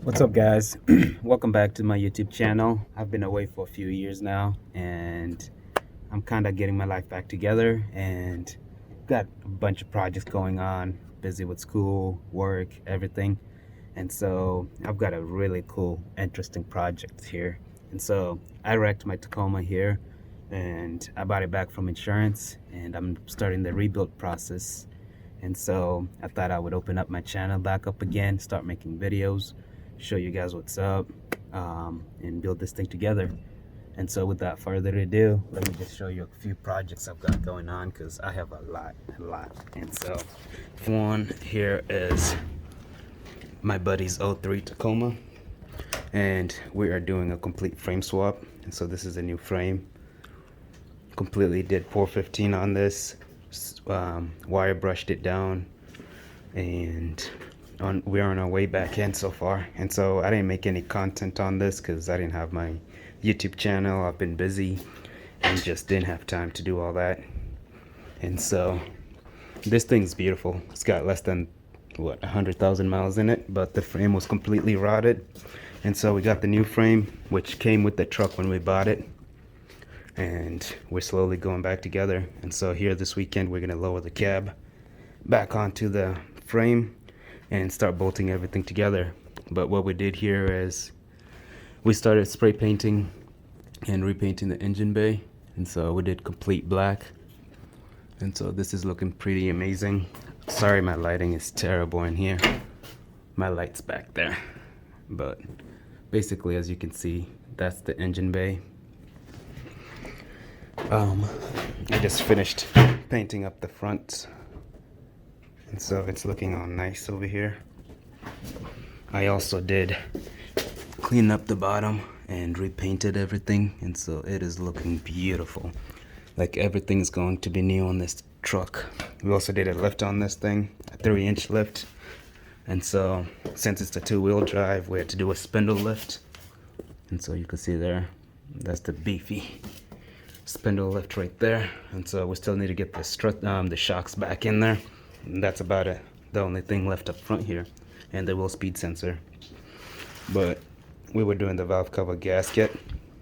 What's up, guys? Welcome back to my YouTube channel. I've been away for a few years now, and I'm kind of getting my life back together and got a bunch of projects going on, busy with school, work, everything. And so I've got a really cool, interesting project here. And so I wrecked my Tacoma here, and I bought it back from insurance, and I'm starting the rebuild process. And so I thought I would open up my channel back up again, start making videos, show you guys what's up, and build this thing together. And so without further ado, let me just show you a few projects I've got going on, because I have a lot. And so one here is my buddy's '03 Tacoma, and we are doing a complete frame swap. And so this is a new frame. Completely did 415 on this, wire brushed it down, and we're on our way back in so far. And so I didn't make any content on this because I didn't have my YouTube channel. I've been busy and just didn't have time to do all that. And so this thing's beautiful. It's got less than 100,000 miles in it, but the frame was completely rotted. And so we got the new frame, which came with the truck when we bought it, and we're slowly going back together. And so here this weekend we're gonna lower the cab back onto the frame and start bolting everything together. But what we did here is we started spray painting and repainting the engine bay, and so we did complete black. And so this is looking pretty amazing. Sorry, my lighting is terrible in here. My light's back there. But basically, as you can see, that's the engine bay. I just finished painting up the front, and so it's looking all nice over here. I also did clean up the bottom and repainted everything, and so it is looking beautiful. Like everything's going to be new on this truck. We also did a lift on this thing, a 3-inch lift. And so since it's a 2-wheel drive, we had to do a spindle lift. And so you can see there, that's the beefy spindle lift right there. And so we still need to get the shocks back in there. And that's about it. The only thing left up front here, and the wheel speed sensor. But we were doing the valve cover gasket,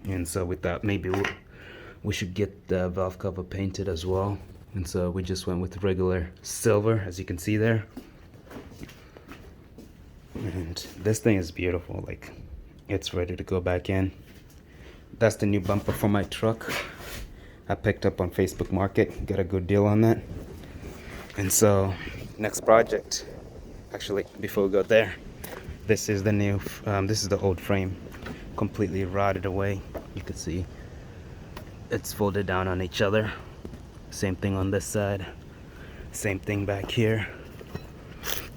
and so we thought maybe we should get the valve cover painted as well. And so we just went with regular silver, as you can see there. And this thing is beautiful. Like, it's ready to go back in. That's the new bumper for my truck. I picked up on Facebook Market, got a good deal on that. And so next project, actually before we go there, this is the new this is the old frame, completely rotted away. You can see it's folded down on each other. Same thing on this side, same thing back here.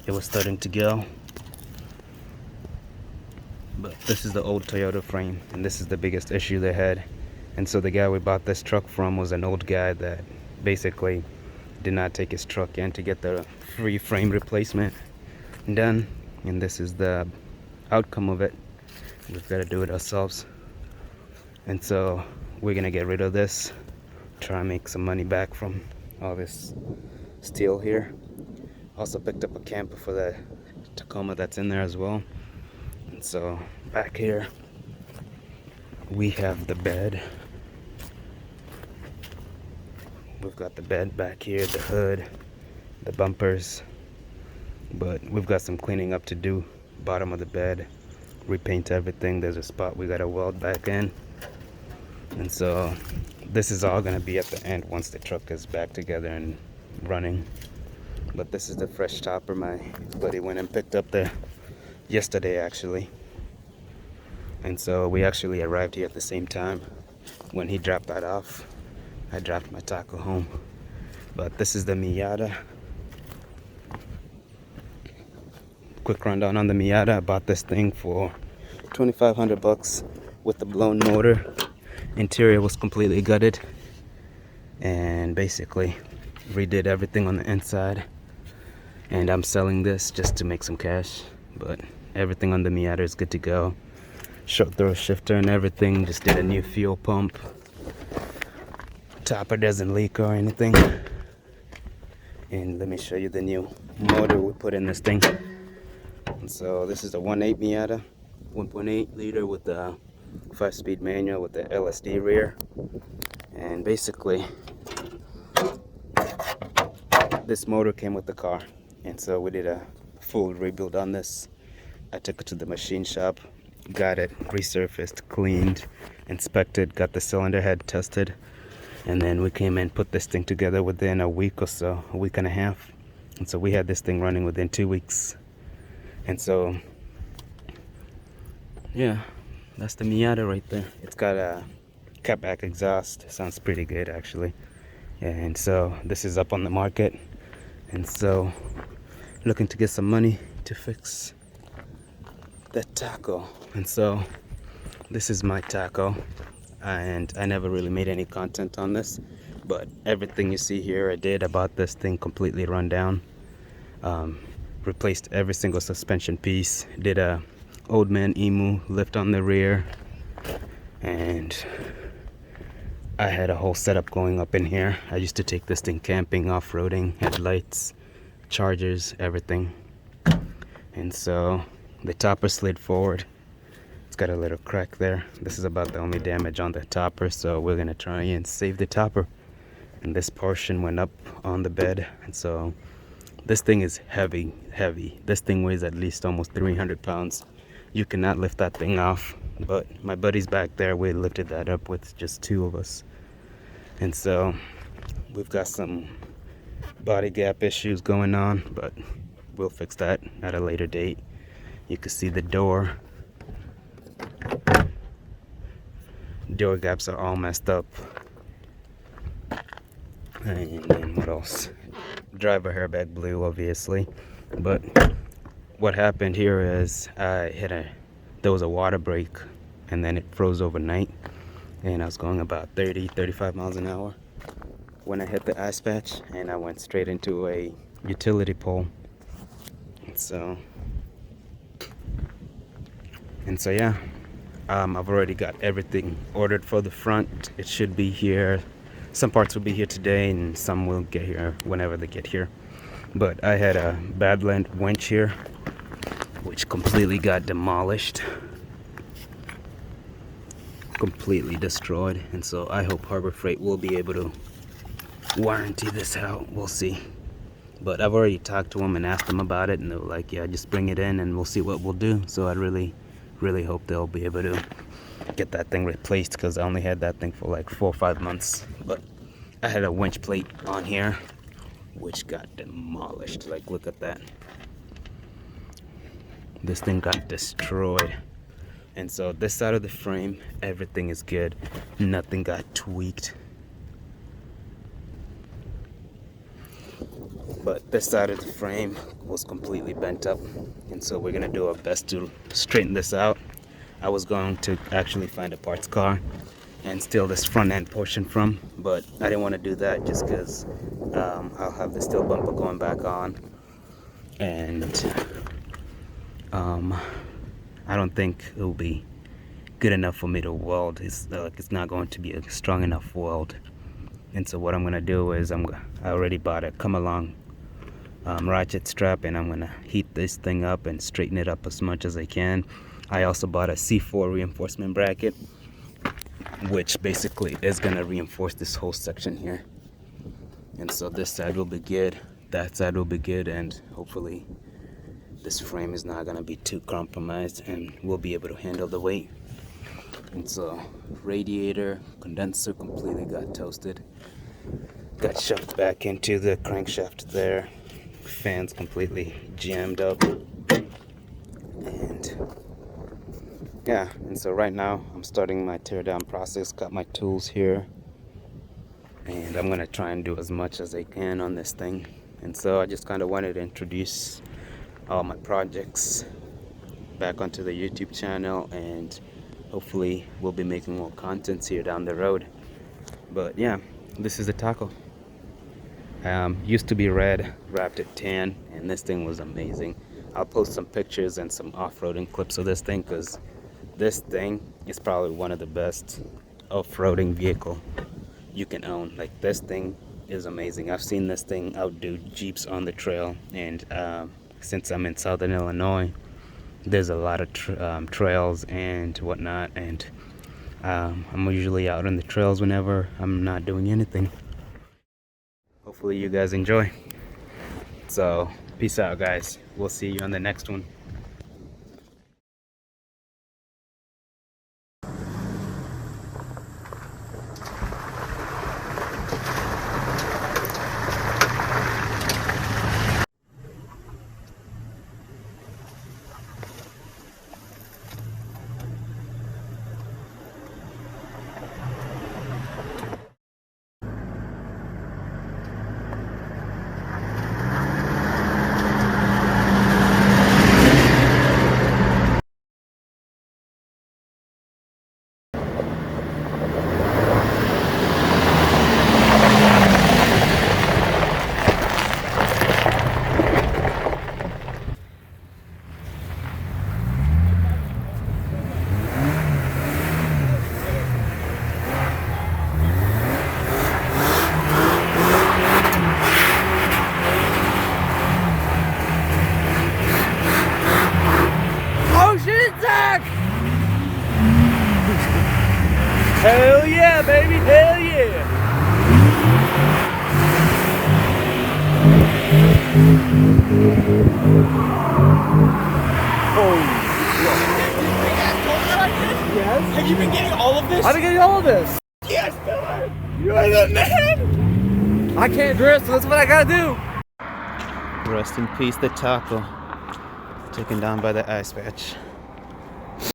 It was starting to go. But this is the old Toyota frame, and this is the biggest issue they had. And so the guy we bought this truck from was an old guy that basically did not take his truck in to get the free frame replacement done. And this is the outcome of it. We've got to do it ourselves. And so we're gonna get rid of this, try and make some money back from all this steel here. Also picked up a camper for the Tacoma that's in there as well. And so back here we have the bed. We've got the bed back here, the hood, the bumpers. But we've got some cleaning up to do. Bottom of the bed, repaint everything. There's a spot we gotta weld back in. And so this is all gonna be at the end once the truck is back together and running. But this is the fresh topper my buddy went and picked up there yesterday, actually. And so we actually arrived here at the same time. When he dropped that off, I dropped my taco home. But this is the Miata. Quick rundown on the Miata. I bought this thing for $2,500 with the blown motor. Interior was completely gutted, and basically redid everything on the inside. And I'm selling this just to make some cash, but everything on the Miata is good to go. Short throw shifter and everything. Just did a new fuel pump. Topper doesn't leak or anything. And let me show you the new motor we put in this thing. And so this is a 1.8 Miata. 1.8 liter with the 5-speed manual with the LSD rear. And basically this motor came with the car, and so we did a full rebuild on this. I took it to the machine shop, got it resurfaced, cleaned, inspected, got the cylinder head tested, and then we came and put this thing together within a week or so, a week and a half. And so we had this thing running within 2 weeks. And so yeah, that's the Miata right there. It's got a catback exhaust. Sounds pretty good actually. And so this is up on the market, and so looking to get some money to fix that taco. And so this is my taco, and I never really made any content on this, but everything you see here I did. I bought this thing completely run down, replaced every single suspension piece, did a old man emu lift on the rear, and I had a whole setup going up in here. I used to take this thing camping, off-roading, headlights, chargers, everything. And so the topper slid forward. It's got a little crack there. This is about the only damage on the topper, so we're gonna try and save the topper. And this portion went up on the bed, and so this thing is heavy. This thing weighs at least almost 300 pounds. You cannot lift that thing off, but my buddies back there, we lifted that up with just 2 of us. And so we've got some body gap issues going on, but we'll fix that at a later date. You can see the door gaps are all messed up. And then what else? Driver airbag blew, obviously. But what happened here is there was a water break, and then it froze overnight, and I was going about 35 miles an hour when I hit the ice patch, and I went straight into a utility pole. And so yeah, I've already got everything ordered for the front. It should be here. Some parts will be here today, and some will get here whenever they get here. But I had a Badland winch here, which completely got demolished, completely destroyed. And so I hope Harbor Freight will be able to warranty this out. We'll see. But I've already talked to them and asked them about it, and they were like, yeah, just bring it in and we'll see what we'll do. So I really hope they'll be able to get that thing replaced, because I only had that thing for like 4 or 5 months. But I had a winch plate on here which got demolished. Like, look at that. This thing got destroyed. And so this side of the frame, everything is good. Nothing got tweaked. But this side of the frame was completely bent up, and so we're gonna do our best to straighten this out. I was going to actually find a parts car and steal this front end portion from, but I didn't want to do that just because I'll have the steel bumper going back on, and I don't think it will be good enough for me to weld. It's not going to be a strong enough weld. And so what I'm gonna do is I already bought a come along ratchet strap, and I'm gonna heat this thing up and straighten it up as much as I can. I also bought a C4 reinforcement bracket, which basically is gonna reinforce this whole section here. And so this side will be good, that side will be good, and hopefully this frame is not gonna be too compromised and we'll be able to handle the weight. And so radiator, condenser completely got toasted, got shoved back into the crankshaft there. Fans completely jammed up, and yeah, and so right now I'm starting my teardown process. Got my tools here, and I'm gonna try and do as much as I can on this thing. And so I just kind of wanted to introduce all my projects back onto the YouTube channel, and hopefully we'll be making more contents here down the road. But yeah, this is the taco. Used to be red, wrapped it tan, and this thing was amazing. I'll post some pictures and some off-roading clips of this thing, because this thing is probably one of the best off-roading vehicle you can own. Like, this thing is amazing. I've seen this thing outdo Jeeps on the trail, and since I'm in Southern Illinois, there's a lot of trails and whatnot, and I'm usually out on the trails whenever I'm not doing anything. Hopefully you guys enjoy. So peace out, guys. We'll see you on the next one. Hell yeah, baby, hell yeah! Holy shit. Yes? Have you been getting all of this? I've been getting all of this! Yes, Miller! You're the man! I can't drift, so that's what I gotta do! Rest in peace, the taco. Taken down by the ice patch.